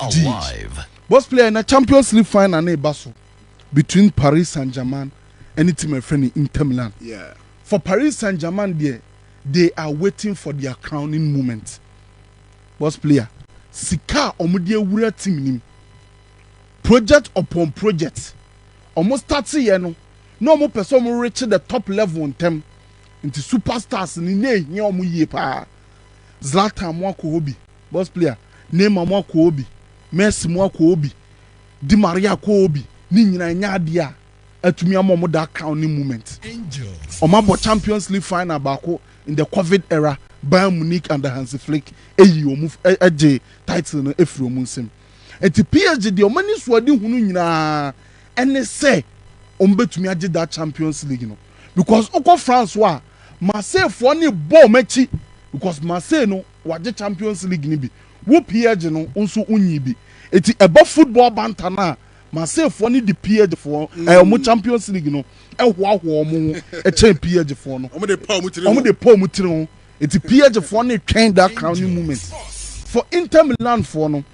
Alive. Boss player in a Champions League final na baso between Paris Saint-Germain and the team friend Inter Milan. Yeah. For Paris Saint-Germain there, they are waiting for their crowning moment. Boss player, sika omudie wura team nim. Project upon project. Almost 30 years no. No more person will reach the top level in them. Into superstars ni ne nye omu ye pa. Zlatan mwako obi. Boss player, Neymar mwako obi. Messi mwako obi. Di Maria ko obi. Ni nyina nya dia. Atumi amomo da crowning moment. Angels. Omabo Champions League final bako in the COVID era. Bayern Munich and the Hansi Flick eyi omu eje title no efri omu nsem. Eti PSG de omani suadi hunu nyina ene say ombetumi age that Champions League no. Because oko France wa Marseille for ni ball mechi because Marseille no waje Champions League ni bi. Wo PSG no nso unyi bi. Eti eba football banta na Marseille for ni the PSG for omo Champions League no ehwa omo e PSG for no. Omo de pa mu tire. Eti PSG for ni train that crowning moment. For Inter Milan for no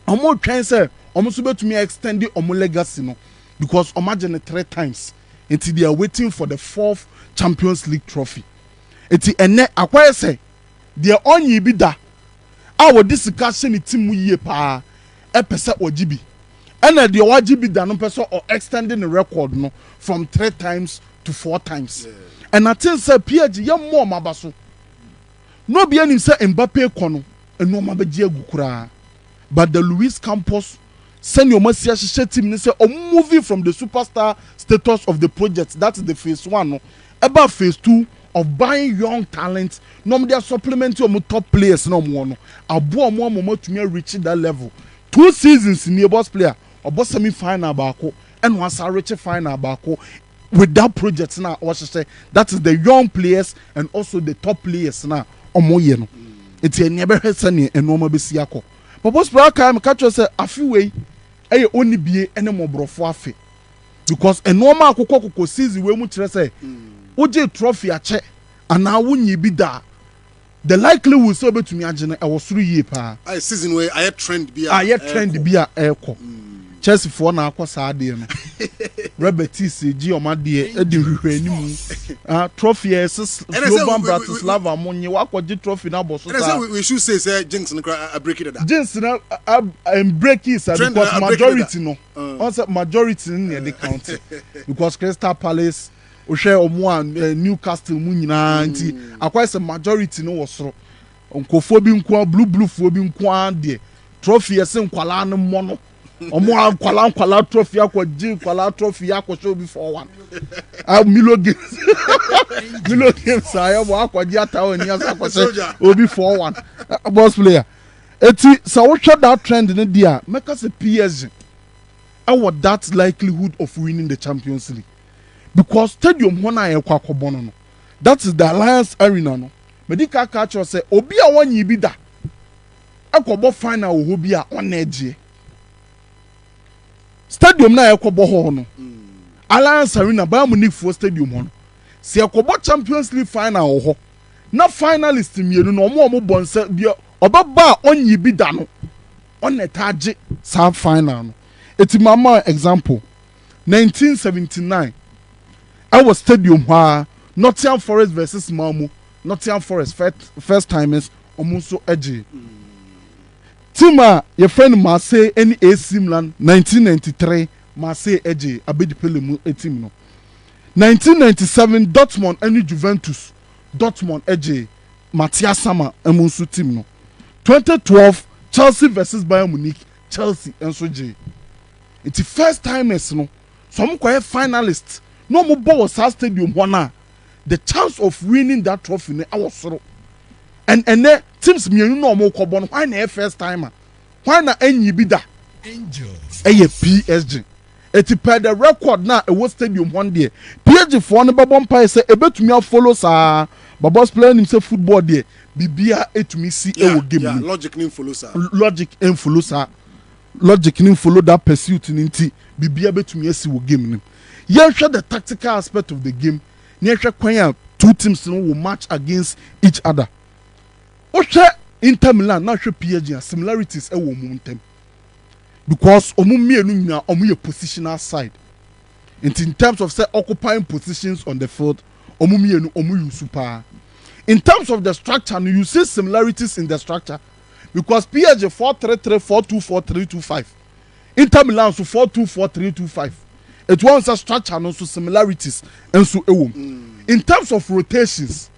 omo train say omo so betumi extend omo legacy no because imagine 3 times until they are waiting for the 4th Champions League trophy. Eti ene akwaye say they onyi bi da a wo discussion team mu yie pa e pese ogibi ena they wagibi da no pese or extending the record no from 3 times to 4 times. And I think say PSG yam more mabaso no be any say Mbappe kono eno mabeji agukura but the Luis Campos send your Masia team and say moving from the superstar status of the project, that is the phase 1 no about phase 2 of buying young talent no they are supplementing your top players no more no abo mo to reach that level 2 seasons in the boss player or boss semi final bako and once I reach final bako with that project now what I say that is the young players and also the top players now omo ye no it's a never send and no besi akọ but boss player can catch us afiwe eye oni bie ene mobrofo afi because enoma akokoko season we mu kire say oje trophy ache ana wunyi bi da the likelihood so betumi agene e wosoro yie pa I season we I trend bia eko Chelsea for na akosa ade no Robertis gi omade edi hwehwe animu trophy es Global Bratislava monye wakoje trophy na boso sa we should say Jinx no break it that Jinx na break is because majority no also majority in the county because Crystal Palace o share omo Newcastle mu nyina nti akwai se majority no wosoro onkofo bi nko blue fo bi nko de trophy es nkwala no mo no omo nkwala trophy akwaji nkwala trophy akosho bi for 1 Milo games ayo mo akwaji atawo ni asakose obi for 1 boss player eti so we shut that trend in dia make us a PSG and that likelihood of winning the Champions League because stadium ho na yakwa kobono no that is the Alliance Arena no medical catch say obi a wanyi bi da akobo final ho bi a oneje stadium na yakobo ho no Alliance Arena Bayern Munich for stadium ho no se yakobo Champions League final ho na finalist mienu no omo bonse bia obaba onyi bi da no onetaje sa final no eti mama example 1979 our stadium ha Nottingham Forest versus Malmo Nottingham Forest first timers omunso eje Tima your friend Marseille any AC Milan 1993 Marseille eje abedipele mu team no 1997 Dortmund any Juventus Dortmund eje Matthias Sammer emunso team no 2012 Chelsea versus Bayern Munich Chelsea enso je it's the first timers no some quite finalists no more ball stadium one the chance of winning that trophy ne awosoro and then teams mienu no more kobon why na first timer why na enyi bi da Angels. PSG eti per the record na e stadium one day PSG for no babon pa say ebetumi follow sa babos player nim say football there bibia etumi si e wo game logic nim follow sa logic nim follow that pursuit nti bibia betumi asi wo game nim ye hwe the tactical aspect of the game ne hwe kwan a two teams no will match against each other o hwe Inter Milan na hwe PSG similarities e wo mu ntem because omu mienu nyina omu ye positional side. And in terms of say occupying positions on the field, omu mienu omu use super. In terms of the structure, you see similarities in the structure because PSG 4-3-3, 4-2-4, 3-2-5. Inter Milan so 4-2-4, 3-2-5. It wants a structure and also similarities and so in terms of rotations,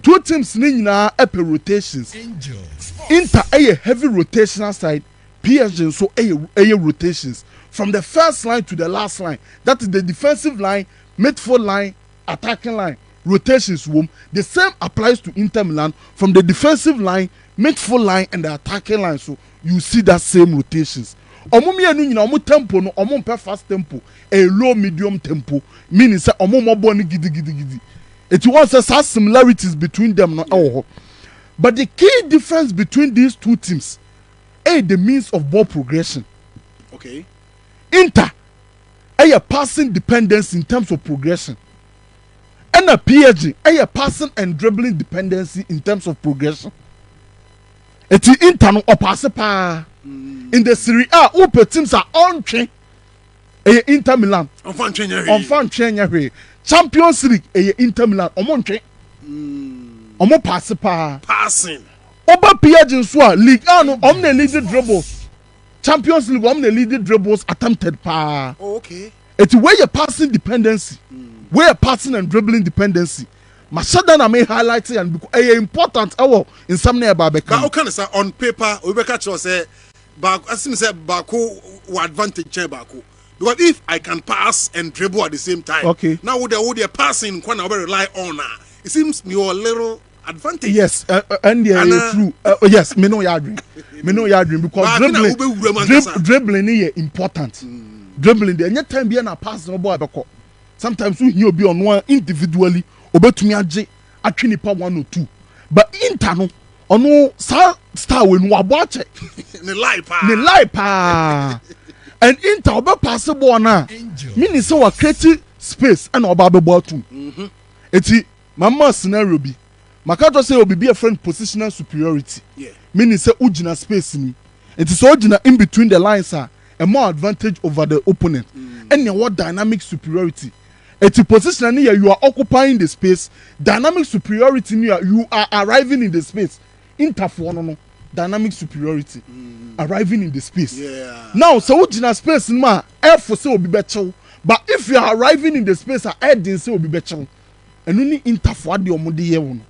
two teams ni nyina epe rotations. Inter a heavy rotational side, PSG so a rotations from the first line to the last line. That is the defensive line, midfield line, attacking line. Rotations room. The same applies to Inter Milan from the defensive line, midfield line, and the attacking line. So you see that same rotations. Omumienu nyina omu tempo no omu mpe fast tempo, a low medium tempo, meaning say omu mobo ni gidi. It was some similarities between them no. But the key difference between these two teams is the means of ball progression. Okay. Inter a passing dependence in terms of progression. And a PSG a passing and dribbling dependency in terms of progression. It is Inter no pass pa. In the Serie A, all teams are on train. Inter Milan. On train. Champions League, Inter Milan. On train. On pass pa. Passing. Oba PSG so League A no on the leading dribbles. Champions League on the leading dribbles attempted pa. Oh, okay. It's where you're passing dependency. Where you're passing and dribbling dependency. Mashada na me highlight it and because important in some near Babeka. But okay, sir, on paper, we be catch say as me say Baku advantage chair Baku. Because if I can pass and dribble at the same time, okay. Now with the passing, when I rely on it seems me a little advantage. Yes, and true. Yes, me know your dream. Because dribbling is important. Dribbling there. Any time be na pass no boy beko. Sometimes you be on one individually. Obetumi age atwinipa 1 or 2. But Inter no ono star we no aboache. Ne lie pa. And Inter obe pass ball na. Meaning say we create space and oba be ball too. Eti mama scenario bi. Makato say obi be a friend positional superiority. Yeah. Meaning say ugina space ni. It is ugina in between the lines a more advantage over the opponent. And what dynamic superiority. At a position near you are occupying the space, dynamic superiority near you are arriving in the space. Interfor dynamic superiority arriving in the space. Yeah. Now, so what in a space ma air for say will be better. But if you are arriving in the space, air didn't say will be better. And only interfor the omudi yewono.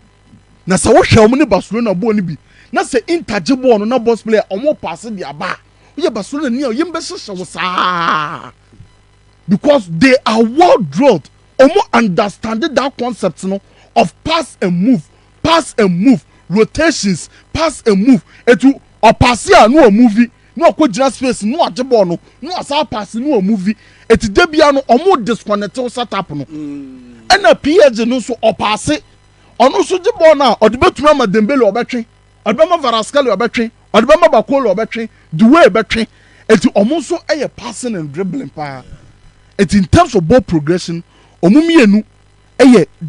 Na sa what shall money Barcelona boni bi. Na say interjibo no na boss player omo pass the aba. We Barcelona near yembe sa. Because they are well drilled, almost understanding that concept of pass and move, rotations, pass and move. Etu pass here no movie, no kwejina space, no ajebo no asa pass no movie. Eti debia no almost disconnect setup no. And a PSG no so pass it. Ono so jebo na odebetuma ma Dembele obetwe, odebema Varaskelia obetwe, odebema Bakolo obetwe, Duwe obetwe. Eti almost so passing and dribbling pa. It's in terms of ball progression, omumienu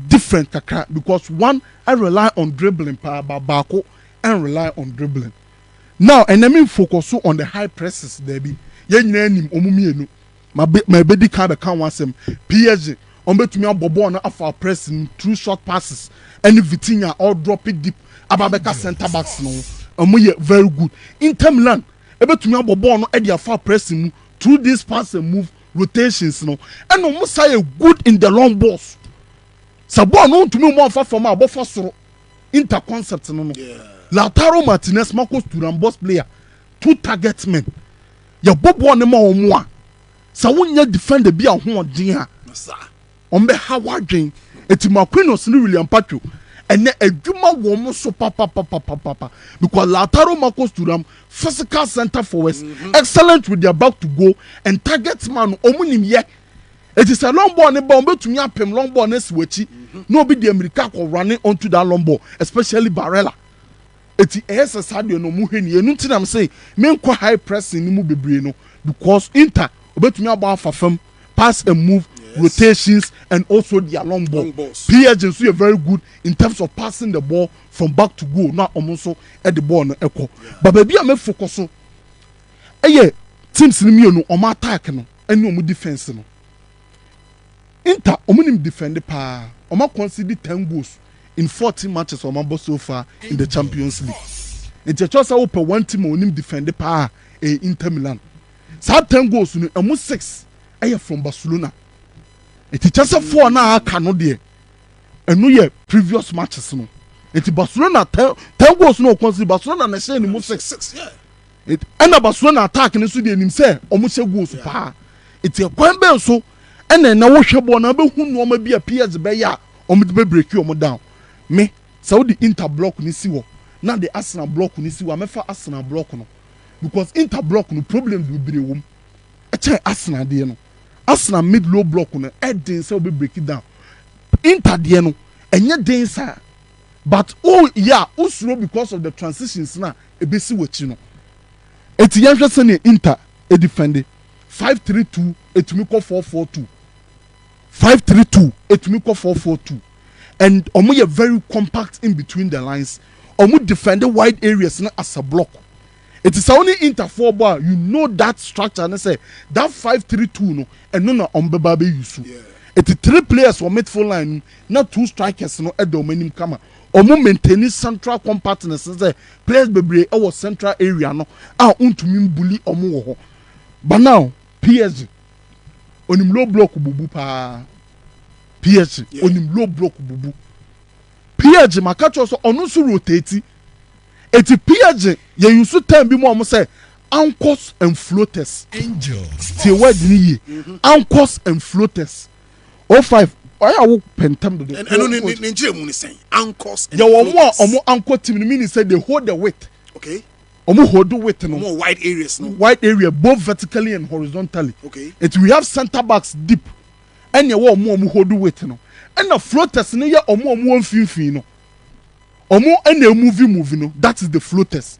different kakra because one I rely on dribbling power Bako and rely on dribbling. Now and I mean focus on the high presses there be. Yen nim omumienu. My baby can once PSG on betumi abobo na afa pressing through short passes and Vitinha all drop it deep ababeka center backs no. Omuye very good. Inter Milan ebetumi abobo no e dia afa pressing through this pass and move rotations no and no say good in the long balls sabo no to me more far from above soro inter concept no Lautaro Martinez Marcos Thuram boss player 2 target men ya bobo ne ma omo a sa wonya defender bi a ho odin a on be hawadwen etimaquinos ni William Pacho ene adwuma wo mo so papa because Lautaro Marcos Thuram physical center forwards excellent with their back to go and target man omunim ye it is a long ball ne ba betumi apem long ball na siwachi no be the America ko running onto that long ball especially Barella eti esa sadio no mu hwani enu tinam say men kwa high pressing ni mu bebre no because Inter obetumi aba afafam pass and move rotations, and also their long ball. PSG so very good in terms of passing the ball from back to goal. Now almost at the ball no echo. But baby, I'm focus on. Teams ni mi no omo attack no, ene omo defense no. Inter omo nim defend pa. Omo concede 10 goals in 14 matches omo boss so far in the Champions League. It's just a open one team omo nim defend pa Inter Milan. So 10 goals no omo 6 from Barcelona. It's just a 4 na aka no there. Eno ye previous matches no. It's Barcelona 10 goals no concede Barcelona na say ni mo 6 yeah. And Barcelona attack ni so de nim say omo se goals pa. It's a kwan ben so and na wo hwe ball na be hu no ma bia PS be ya omo de be break you omo down. Me Saudi Inter block ni si wo. Na the Arsenal block ni si wo. Me fa Arsenal block no. Because Inter block no problems will be wom. E che Arsenal de no. Arsenal mid low block no e den say be break it down. Inter de no enye den sa. But oh yeah, usuro because of the transitions na e be si wachi no. Eti yanhwe se ne Inter e defend 5-3-2 etumi ko 4-4-2 5-3-2 etumi ko 4-4-2 and omo ye very compact in between the lines omo defend the wide areas na as a block. It is only Inter 4 ball you know that structure and say that 5-3-2 no and no na ombeba be use. It is 3 players for midfield line not 2 strikers no e do manim kama. Omo maintain central compactness say players bebre e wo central area no a untumi bully omo wo ho. But now PSG onim low block bubu pa PSG onim low block bubu PSG makacho so ono so rotate eti PSG ye use time bi mo omo say anchors and floaters angels ti word ni ye anchors and floaters 05 oya wo pentam do and no Nigeria mu ni say anchors and floaters omo anchor team ni mean say they hold the weight. Okay. Omo hold the weight no more wide areas no wide area both vertically and horizontally. Okay. It we have center backs deep and ye omo hold the weight no and the floaters ni ye omo mfimfin no omo and they move no that is the floaters.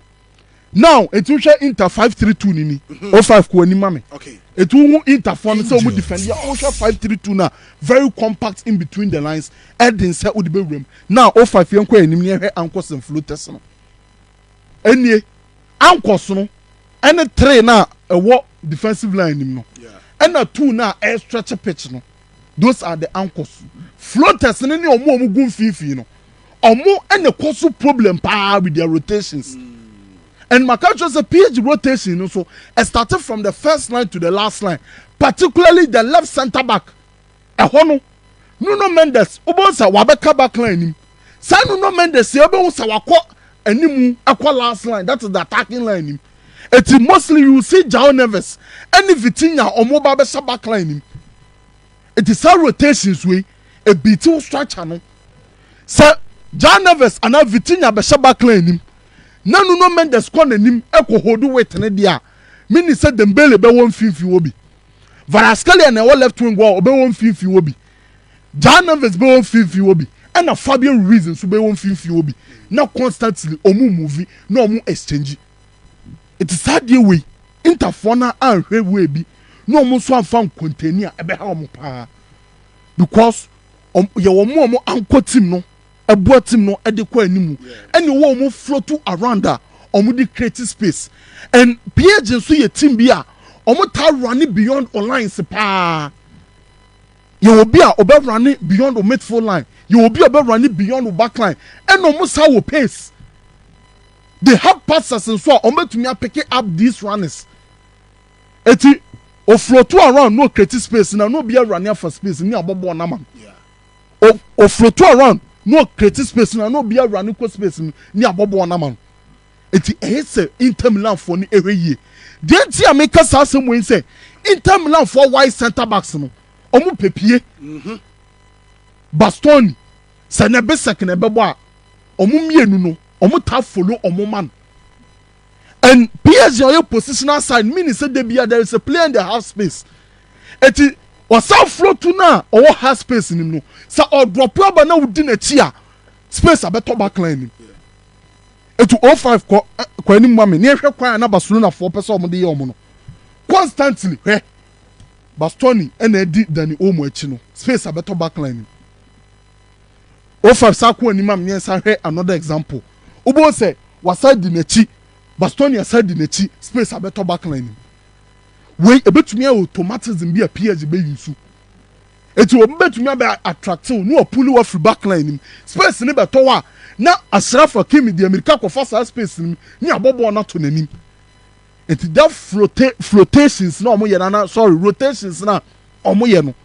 Now it will share Inter 5-3-2 nini 05 ko ani mame. Okay. It will Inter for so omo defend ya o share 5-3-2 na very compact in between the lines and then say odi be room. Now 05 yen ko ani me anchors and floaters no enie anchors no and 3 na what defensive line nim no and 2 na air stretch pitch no those are the anchors. Floaters ni omo gun fifi no omo and the cause problem pa with their rotations. And Makacho say PSG rotation no so started from the first line to the last line, particularly the left center back ehono Nuno Mendes obonsa wabeka back line nim sa Nuno Mendes e obonsa wakọ animu akwa last line, that is the attacking line nim. It mostly you see João Neves any Vitinha omo ba be back line nim. It is how rotations way a bit structure no sa João Neves and Vitinha be back line nim. Na Nuno Mendes kwa nanim eko hodu weight ne dia mini say Dembele be won fifi wo bi Varaskelia na wo left wing go be won fifi wo bi João Neves be won fifi wo bi and na Fabio Ruiz nso be won fifi wo bi na constantly omu movie na omu exchange. It is sad way interfona anhwe we bi na omu so amfa container e be ha omu pa because ye wo mu anko team no ebo team no e de kwa animu and wo mo float around that omo di create space and PSG so ye team bi a omo ta run beyond online pa ye obi a obe run beyond the midfield line ye obi obe run beyond the back line and omo sa wo pace they have passes and so omo tumi pick up these runners eti o float around no create space na no be run for space ni abobo na man o float around no create space no be a run equal space ni abobo na man eti ehse Inter Milan for ni ehwe den ti ameka sa asem wen say Inter Milan for wide center backs no omu pepie Bastoni se na be second be bo a omu mienu no omu ta follow omu man and PSG on your positional side meaning say there is a player in the half space eti or some flow to now or has space in him no so or drop rubber now within a chair space a better back line it to 05 kwa ni mame ni ehwe kwa na Barcelona 4 person omo de ye omo no constantly Bastoni and Eddie Danny Omo Chino. Space a better backline. Ofa Saku and Imam Yes, I heard another example. Ubo say, was side the Nechi, Bastoni aside the Nechi, space a better backline. Wait a bit to me automatism be a PhD baby. It will bet me about attractive, no pull you off the backline. Space never tower. Now, a seraph came in the American fast space near Bobo not to name. It that flotations no more sorry rotations now omoyeno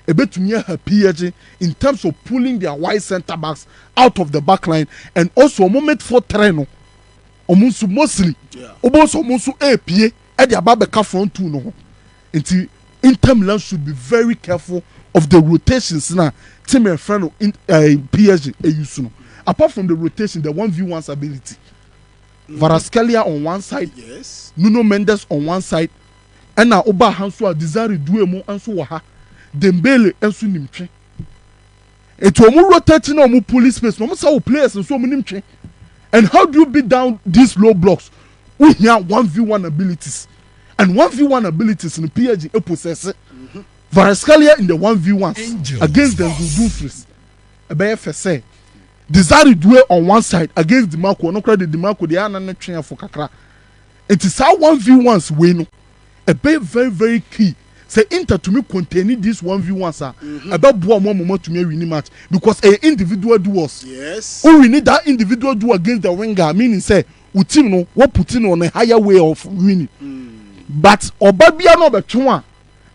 a bit to near her PhD in terms of pulling their wide center backs out of the back line and also a moment for treno omunsu mostly oboso omunsu APA at the Babeka front two no until Inter Milan should be very careful of the rotations now team and friend in PSG no apart from the rotation the 1v1's ability. Varaskelia on one side, yes. Nuno Mendes on one side, and now Oba Hansu Desire Duemo and so waha, Dembele and Sunimche. It will more rotating on police space, no matter players and so many. And how do you beat down these low blocks? We have 1v1 abilities, and 1v1 abilities in the PSG possess Varaskelia in the 1v1s against the Dufris. A BFSA. Desire Due on one side against the Marco, no credit the Marco, the Anna train for Kakra. It is how 1v1s win. A very, very key. Say Inter to me containing this 1v1s about one moment to me winning match because a individual duels. Yes. Oh, we need that individual duel against the winger, meaning say, Utim no, what putting on a higher way of winning. But Obabia no between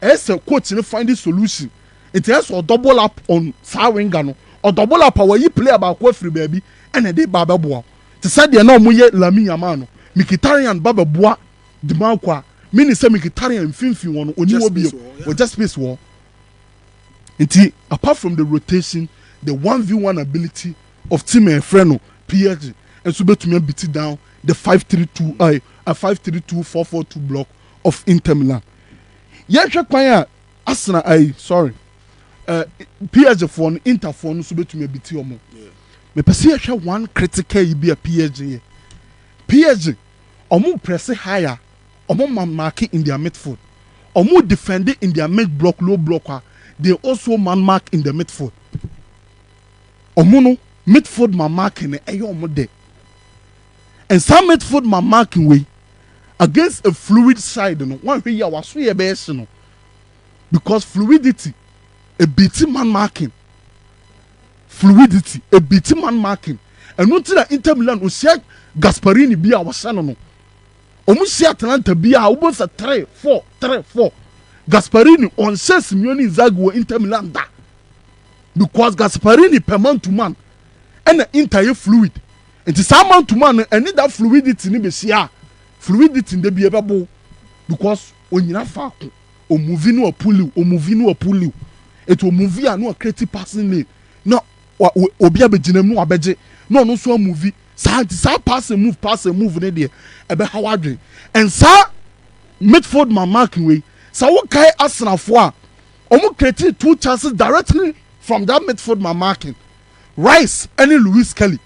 as a coach in find the solution. It has a double up on Sa winger no. Or double up our play about free baby and a day baba boa. To say they are no more Lami Yamano, Mikitarian Baba Boa, the Malqua, meaning say Mikitarian Finfi one or just space war. Until apart from the rotation, the 1v1 ability of Team and Freno, PSG, and so to me beat it down the 5-3-2, a 5-3-2-4-4-2 block of Inter Milan. Yeah, Arsenal, sorry. PSG phone, Inter phone, so to me be Tiomo. Me perceive one critical be a PSG. PSG, omu press higher, omu marking in their midfield, omu defending in their mid block, low blocker. They also man mark in the midfield. Omu no midfield man marking omu de. And some midfield man marking way against a fluid side. No one here was so best no because fluidity. A BT man marking, fluidity, a BT man marking, and not that Inter Milan will share Gasparini be our son. No, almost share Atalanta be our almost a 3-4. Gasparini on says Simeone Inzaghi Inter Milan da because Gasparini per man to man and the Inter fluid. And to some man to man and need that fluidity in the share fluidity in the be able because when you have or moving or pull you. It will move and no creative passing lane. No, Obia Bejinem no abeje. No so movie. Sa pass and move there. Ebe Howard. And sa midfield man marking way. Sa what kai Arsenal for? Omo created 2 chances directly from that midfield man marking. Rice and Louis Kelly.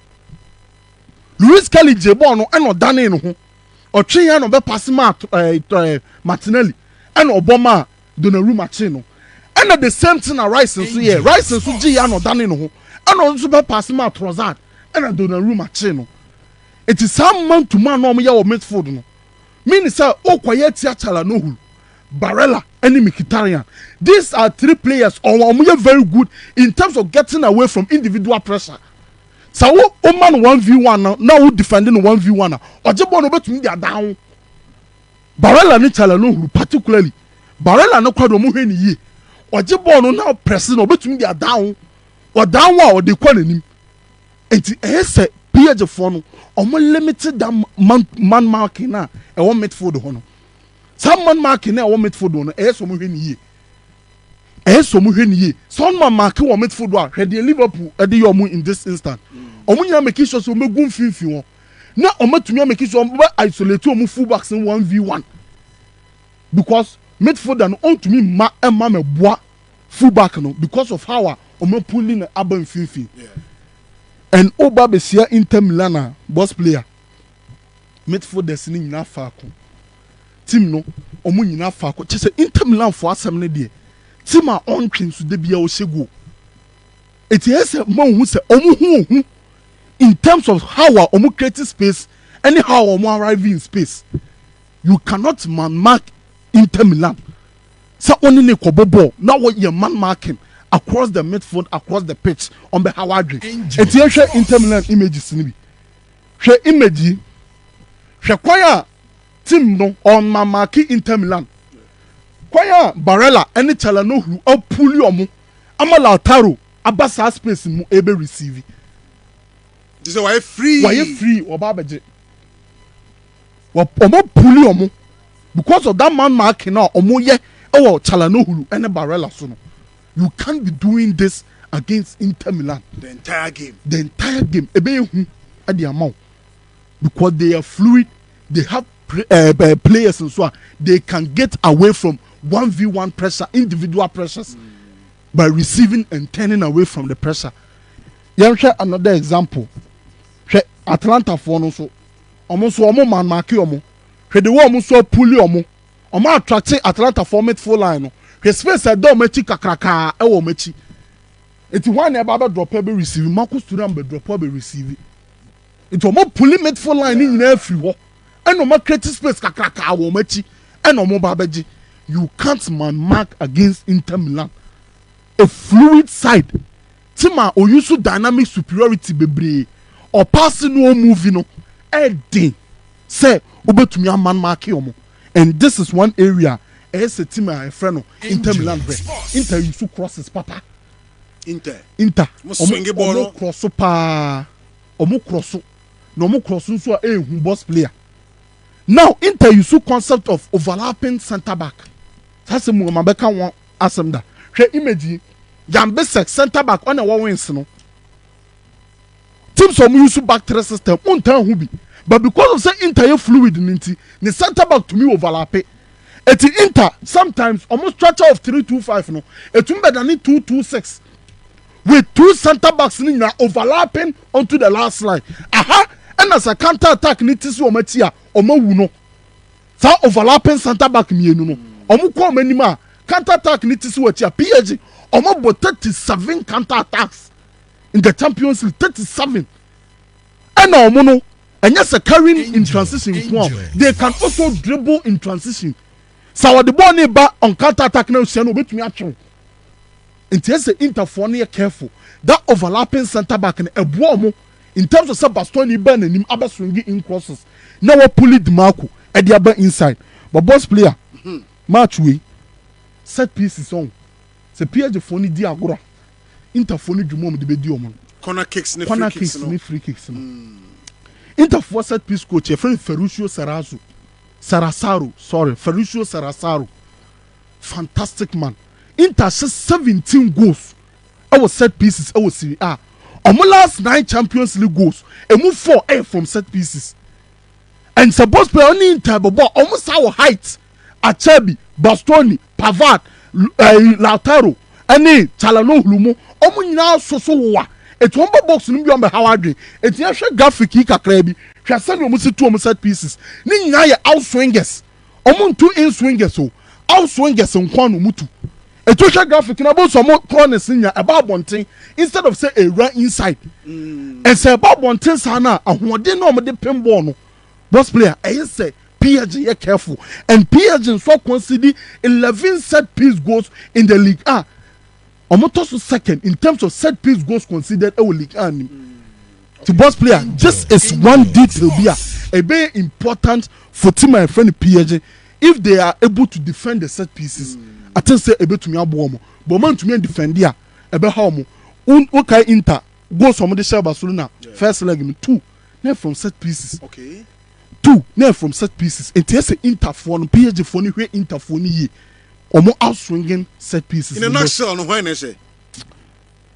Louis Kelly jebo no eno dane no ho. Otwe ya no be pass Martinelli. Eno Obama Donnarumma chino. And at the same thing, Rice and so yeah, Rice and so G no done no, and also by passing my Trozard and I don't know room at chino. It is some man to man no me ya midfield no. Meaning say oh quiet Chala no Barella and Mkhitaryan. These are 3 players or very good in terms of getting away from individual pressure. So oh man 1v1 now defending 1v1 or jebo no bet me they are down. Barella ni Chala no particularly. Barella no kwado mo hwe ni ye. Ojibon no now pressing obetumi dia down or down wa or de kwa nanim enti say PSG for no omo limited that man marking na e won midfield ho no some man marking na e won midfield no so mo hwe ni ye some man marking won midfield a hwe de Liverpool e de yomu in this instant omo nya make sure so megum finfi won na omo tumi make sure omo isolate omo fullbacks in 1v1 because midfielder no on to me ma me boa fullback no because of how omo pulling the abon finfi and Oba Besia Inter Milan boss player midfielders ni nyina fa ko team no ɔmo nyina fa ko kyɛ sɛ Inter Milan fo asɛm ne deɛ team a ɔntwe nso de bia ɔhyɛ go eti ɛsɛ ma ohun sɛ ɔmo hu ohun in terms of how a ɔmo create space and how ɔmo arrive in space you cannot man mark Inter Milan sɛ ɔne ne kɔbɔ ball na wɔyɛ man marking across the midfield across the pitch on the Hawadri eti ɛhwɛ Inter Milan images ni bi hwɛ image hwɛ kwan a team no on man marking Inter Milan kwan a Barella ɛne Calhanoglu apuli ɔmo ama Lautaro aba saa space mu ebe receive this is why free ọba abẹjẹ ọmọ puli ọmọ because of that man marking now ọmọ yẹ ẹwọ Calhanoglu ẹni Barella so no you can't be doing this against Inter Milan the entire game ebe ehu ẹdi ama o because they are fluid they have players and so on they can get away from 1v1 pressure individual pressures by receiving and turning away from the pressure yẹn hwẹ another example. Atlanta for no so ɔmo man mark ɔmo hwɛ de wo ɔmo so puli ɔmo attract Atlanta for midfield line no hwɛ space ɛdɔ ɔmo akyi kakraka ɛwɔ ɔmo akyi eti wɔn na ɛba bɛ drop ɛbɛ receive Marcus Thuram bɛ drop ɛbɛ receive eti ɔmo puli midfield line ni nyinaa firi hɔ ɛna ɔmo create space kakraka wɔ ɔmo akyi ɛna ɔmo ba bɛgye you can't man mark against Inter Milan a fluid side team a oyi dynamic superiority bebree or passing no movie no say obetumi a man mark yomo and this is one area as a team a friend Inter Milan Inter used to cross his papa Inter omo cross pa omo cross no omo cross so a boss player now Inter used to concept of overlapping center back that's mo mabeka won asem da hwe image Jambesek center back on a one wins no teams some use back three system untan hu bi but because of say Inter fluid ninti the center back to me overlap it Inter sometimes almost structure of 3-2-5 no etum better than 2-2-6 with two center backs na overlapping onto the last line and as a counter attack ni tisi o matia o ma wu no sa overlapping center back mienu no omo ko manima counter attack ni tisi o tia PSG omo bo 37 counter attacks in the Champions League 37 and now mono and yes carrying in transition they can also dribble in transition so the ball neighbor on counter attack now say no betumi atwe nti yes Inter for no careful that overlapping center back and eboa in terms of Sebastian ban anim abaswingi in crosses now we pull it Marco at the other inside but boss player match we set pieces on se PSG for ni di agora Inter for ni dwuma mo de be di omo corner kicks ni free kicks no Inter for set piece coach e friend Ferruccio Sarasaro fantastic man Inter 17 goals our set pieces our Serie A last 9 Champions League goals and move 4 from set pieces and supposed play only Inter but almost our height Acerbi Bastoni Pavard Lautaro any Calhanoglu mo omo nyina so wa etu omba box no bi on be Hawadri etu ya hwe graphic yi kakra bi hwe se no mo se tu omo set pieces ni nyina ye out swingers omo ntu in swingers o out swingers nkwa no mutu etu hwe graphic na bo so mo corners nya eba bonten instead of say a run inside and say eba bonten sana ahoden no mo de pin ball no boss player say PSG are careful and PSG so consider 11 set piece goals in the league almost second in terms of set piece goals considered a league to boss player just is one detail a very important for team my friend PSG if they are able to defend the set pieces I think say able to me abomo but man to me defend there ebe how mo okay Inter goals from the share Barcelona first leg 2 now from set pieces okay 2 now from set pieces it is Inter for no PSG for no where Inter for no ye omo out swinging set pieces in a nutshell no when say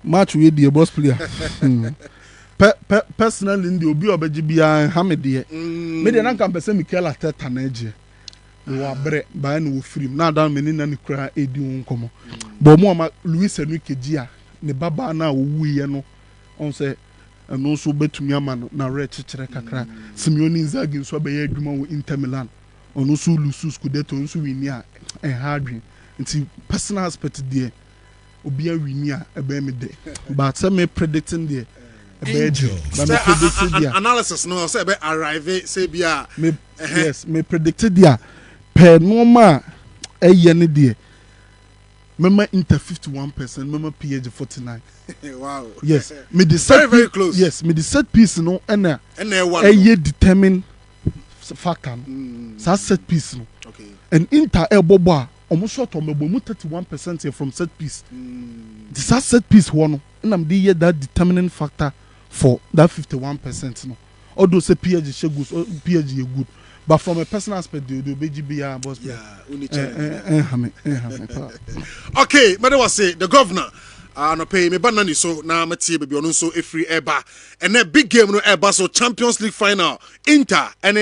match with the boss player personally in the obi obeji bia ha me de me de na kan pese Mikel Arteta na eje wo abre ba na wo firim na dan me ni na ne kura edi won komo bo mo ma Luis Enrique gia ne baba na wo wuye no on say no so betumi ama no na re chekere kakra Simeone Inzaghi so be ye adwuma wo Inter Milan ɔno nso lose Scudetto nso win a ɛha adwene nti personal aspect deɛ obi a win a ɛbɛn mi de but sɛ me predicting deɛ ɛbɛn de but me predicted deɛ analysis no sɛ ɛbɛ arrive sɛ bi a yes me predicted deɛ pɛ nneɛma a ɛyɛ ne deɛ mɛma Inter 51%, mɛma PSG 49. Wow. Yes, me the set very close. Yes, me the set piece no ɛna one. ɛyɛ determine factor no. Sa set piece no. Okay. And Inter ɛbɔbɔ a ɔmo short ɔmo ɛbɔ mu 31% here from set piece. The sa set piece hɔ no ɛna me de yɛ that determining factor for that 51% no. Although say PSG share good, PSG is good. But from a personal aspect, the BGB boss. Yeah, okay, madam was say the governor. No pay me banani so na mati baby onu so free eba and that big game no eba so Champions League final Inter and